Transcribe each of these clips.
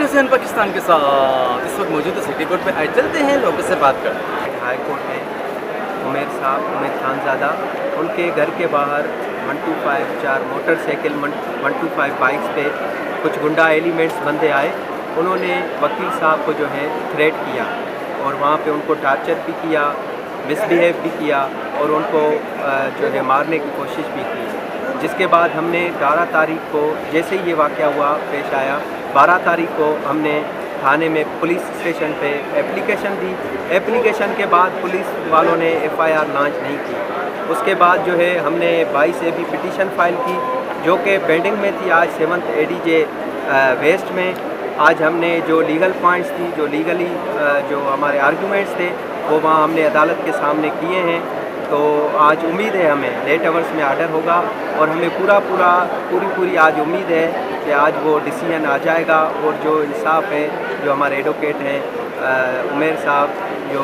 حسین پاکستان کے ساتھ اس وقت موجود ہے سٹی کورٹ پہ، آئے چلتے ہیں لوگوں سے بات کرتے ہیں۔ ہائی کورٹ میں عمیر صاحب، عمیر خان زادہ، ان کے گھر کے باہر 125 4 موٹر سائیکل 125 بائکس پہ کچھ گنڈا ایلیمنٹس بندے آئے۔ انہوں نے وکیل صاحب کو جو ہے تھریٹ کیا اور وہاں پہ ان کو ٹارچر بھی کیا، مس بیہیو بھی کیا اور ان کو جو ہے مارنے کی کوشش بھی کی، جس کے بعد ہم نے 12 تاریخ کو جیسے ہی یہ واقعہ ہوا پیش آیا، 12 تاریخ کو ہم نے تھانے میں پولیس اسٹیشن پہ اپلیکیشن دی۔ اپلیکیشن کے بعد پولیس والوں نے FIR لانچ نہیں کی۔ اس کے بعد جو ہے ہم نے 22 AB پٹیشن فائل کی جو کہ پینڈنگ میں تھی، آج 7th ADJ ویسٹ میں۔ آج ہم نے جو لیگل پوائنٹس تھی، جو لیگلی جو ہمارے آرگومنٹس تھے، وہ وہاں ہم نے عدالت کے سامنے کیے ہیں۔ تو آج امید ہے ہمیں لیٹ آورس میں آرڈر ہوگا اور ہمیں پوری آج امید ہے کہ آج وہ ڈیسیژن آ جائے گا اور جو انصاف ہے، جو ہمارے ایڈوکیٹ ہیں عمیر صاحب، جو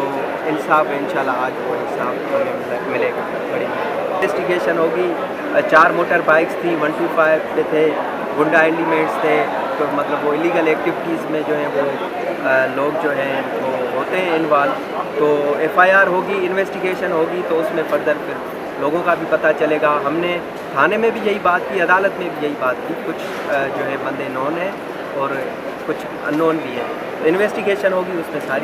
انصاف ہے انشاءاللہ آج وہ انصاف ہمیں ملے گا۔ بڑی انویسٹیگیشن ہوگی۔ 4 موٹر بائکس تھی، 125 پہ تھے، گنڈا ایلیمنٹس تھے، تو مطلب وہ ایلیگل ایکٹیویٹیز میں جو ہیں وہ لوگ جو ہیں وہ ہوتے ہیں انوالو۔ تو FIR ہوگی، انویسٹیگیشن ہوگی تو اس میں فردر پھر لوگوں کا بھی پتہ چلے گا۔ ہم نے تھانے میں بھی یہی بات کی، عدالت میں بھی یہی بات کی، کچھ جو ہے بندے نون ہیں اور کچھ ان نون بھی ہیں۔ تو انویسٹیگیشن ہوگی، اس میں ساری